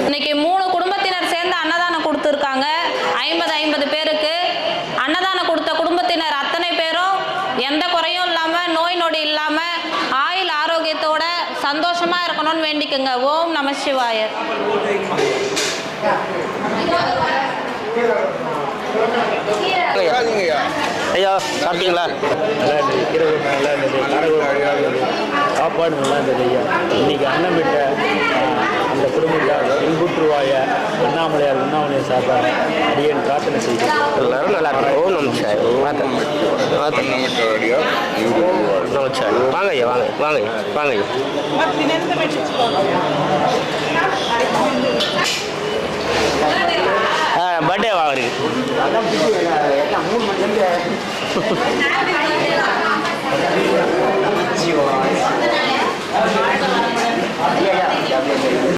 இன்னைக்கு 3 குடும்பத்தினர் சேர்ந்து அன்னதானம் கொடுத்துருக்காங்க. 50 பேருக்கு அன்னதானம் கொடுத்த குடும்பத்தினர் அத்தனை பேரும் எந்த குறையும் இல்லாமல், நோய் நொடி இல்லாமல், ஆயுள் ஆரோக்கியத்தோட சந்தோஷமாக இருக்கணும்னு வேண்டிக்குங்க. ஓம் நம சிவாய. ஐயா சாப்பிட்டீங்களா? நல்லா இருந்தது. இரவு நல்லா இருந்தது. சாப்பாடு நல்லா இருந்தது ஐயா. இன்னைக்கு அன்னம் விட்ட அந்த குடும்பத்தார் இன்புற்றுவாய அண்ணாமலையார் சார்பாக அடியேன் பிரார்த்தனை செய்கிறேன். எல்லாரும் நல்லா இருக்கும். ஓ நமச்சாய். நமச்சாய். வாங்க ஐயா, வாங்க வாங்க வாங்க ஐயா. பர்த்டே வாங்க